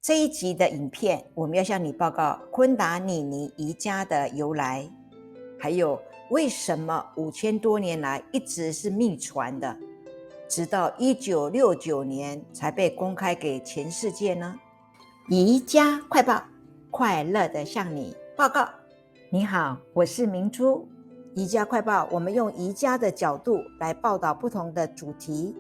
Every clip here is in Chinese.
这一集的影片，我们要向你报告昆达里尼瑜伽的由来，还有为什么5000多年来一直是秘传的，直到1969年才被公开给全世界呢？瑜伽快报，快乐的向你报告。你好，我是明珠。瑜伽快报，我们用瑜伽的角度来报道不同的主题。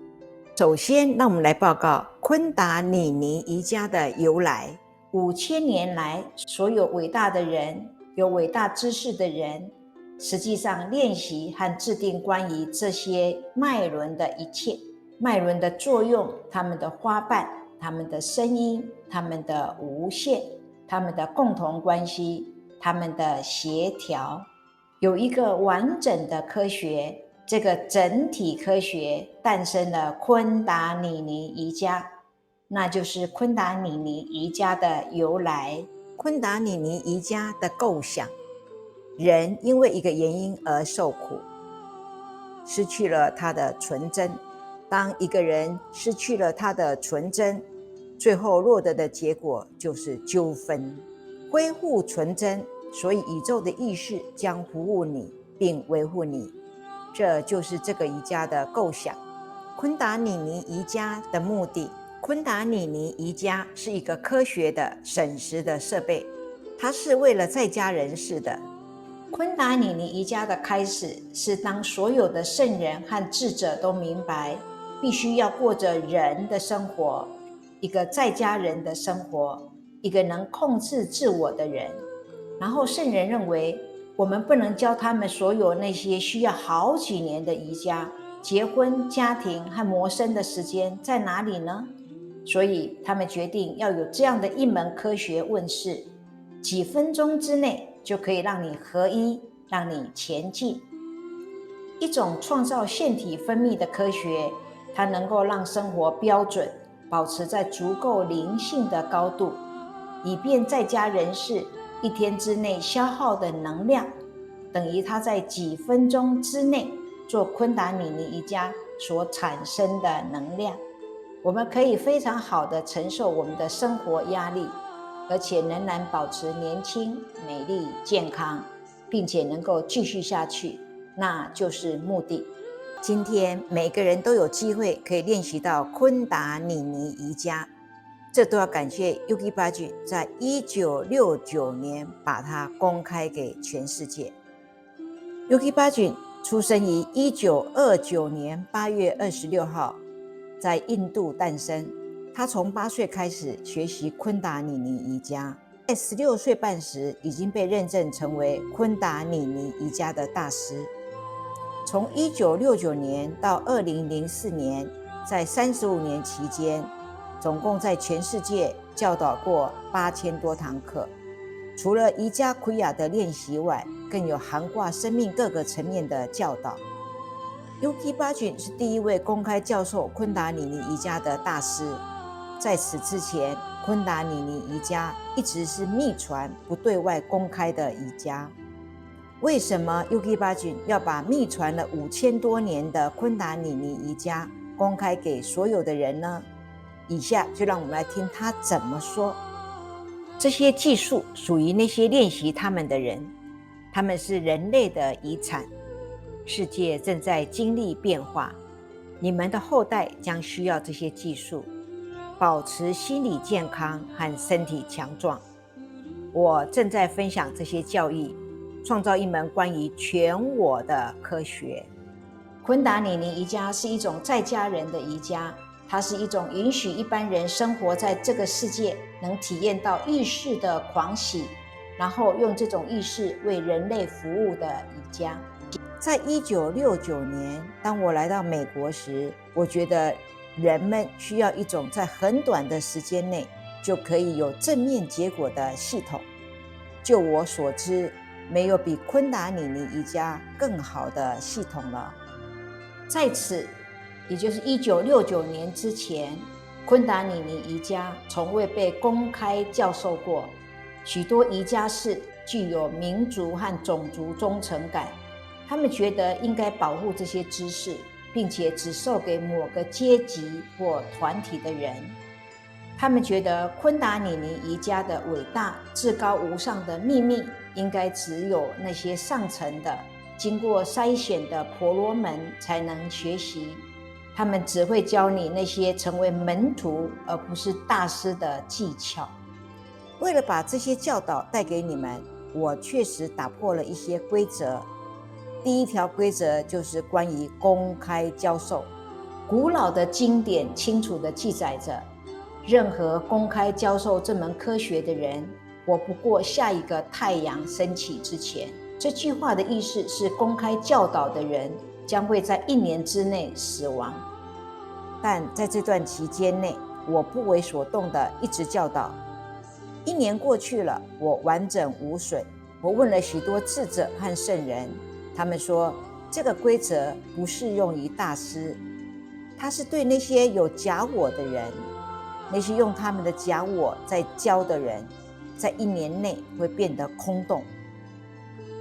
首先，让我们来报告昆达里尼瑜伽的由来。5000年来，所有伟大的人、有伟大知识的人，实际上练习和制定关于这些脉轮的一切。脉轮的作用，它们的花瓣，它们的声音，它们的无限，它们的共同关系，它们的协调，有一个完整的科学。这个整体科学诞生了昆达里尼瑜伽，那就是昆达里尼瑜伽的由来。昆达里尼瑜伽的构想，人因为一个原因而受苦，失去了他的纯真。当一个人失去了他的纯真，最后落得的结果就是纠纷。恢复纯真，所以宇宙的意识将服务你并维护你。这就是这个瑜伽的构想。昆达里尼瑜伽的目的，昆达里尼瑜伽是一个科学的省时的设备，它是为了在家人士的。昆达里尼瑜伽的开始是当所有的圣人和智者都明白，必须要过着人的生活，一个在家人的生活，一个能控制自我的人。然后圣人认为，我们不能教他们所有那些需要好几年的瑜伽，结婚、家庭和谋生的时间在哪里呢？所以他们决定要有这样的一门科学问世，几分钟之内就可以让你合一，让你前进。一种创造腺体分泌的科学，它能够让生活标准保持在足够灵性的高度，以便在家人士一天之内消耗的能量，等于他在几分钟之内做昆达里尼瑜伽所产生的能量。我们可以非常好的承受我们的生活压力，而且仍然保持年轻、美丽、健康，并且能够继续下去，那就是目的。今天每个人都有机会可以练习到昆达里尼瑜伽，这都要感谢 Yogi Bhajan 在1969年把它公开给全世界。Yogi Bhajan 出生于1929年8月26号，在印度诞生。他从8岁开始学习昆达里尼瑜伽，在16岁半时已经被认证成为昆达里尼瑜伽的大师。从1969年到2004年，在35年期间，总共在全世界教导过8000多堂课。除了瑜伽奎雅的练习外，更有涵盖生命各个层面的教导。Yogi Bhajan 是第一位公开教授昆达里尼瑜伽的大师。在此之前，昆达里尼瑜伽一直是秘传不对外公开的瑜伽。为什么 Yogi Bhajan 要把秘传了5000多年的昆达里尼瑜伽公开给所有的人呢？以下就让我们来听他怎么说。这些技术属于那些练习他们的人，他们是人类的遗产。世界正在经历变化，你们的后代将需要这些技术，保持心理健康和身体强壮。我正在分享这些教义，创造一门关于全我的科学。昆达里尼瑜伽是一种在家人的瑜伽，它是一种允许一般人生活在这个世界，能体验到意识的狂喜，然后用这种意识为人类服务的瑜伽。在1969年，当我来到美国时，我觉得人们需要一种在很短的时间内就可以有正面结果的系统。就我所知，没有比昆达里尼瑜伽更好的系统了。在此，也就是1969年之前，昆达里尼瑜伽从未被公开教授过。许多瑜伽士具有民族和种族忠诚感，他们觉得应该保护这些知识，并且只授给某个阶级或团体的人。他们觉得昆达里尼瑜伽的伟大、至高无上的秘密，应该只有那些上层的、经过筛选的婆罗门才能学习。他们只会教你那些成为门徒而不是大师的技巧。为了把这些教导带给你们，我确实打破了一些规则。第一条规则就是关于公开教授。古老的经典清楚地记载着，任何公开教授这门科学的人，活不过下一个太阳升起之前。这句话的意思是，公开教导的人将会在1年之内死亡。但在这段期间内，我不为所动地一直教导。1年过去了，我完整无损。我问了许多智者和圣人，他们说这个规则不适用于大师，它是对那些有假我的人，那些用他们的假我在教的人，在1年内会变得空洞。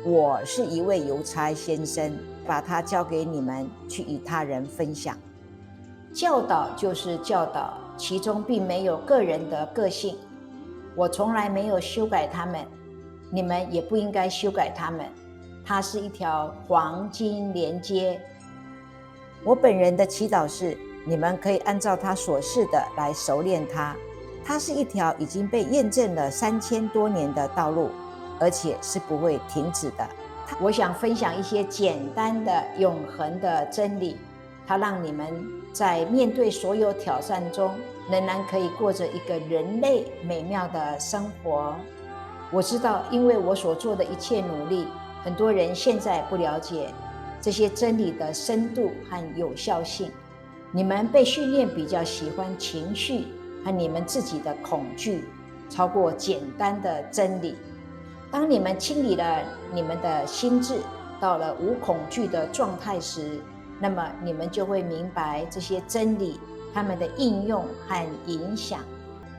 我是一位邮差先生，把它交给你们去与他人分享。教导就是教导，其中并没有个人的个性。我从来没有修改他们，你们也不应该修改他们。它是一条黄金连接。我本人的祈祷是，你们可以按照他所示的来熟练它。它是一条已经被验证了3000多年的道路，而且是不会停止的。我想分享一些简单的永恒的真理，它让你们在面对所有挑战中，仍然可以过着一个人类美妙的生活。我知道，因为我所做的一切努力，很多人现在不了解这些真理的深度和有效性。你们被训练比较喜欢情绪和你们自己的恐惧，超过简单的真理。当你们清理了你们的心智，到了无恐惧的状态时，那么你们就会明白这些真理，它们的应用和影响。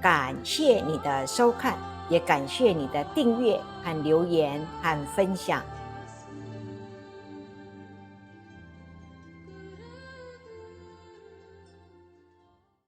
感谢你的收看，也感谢你的订阅和留言和分享。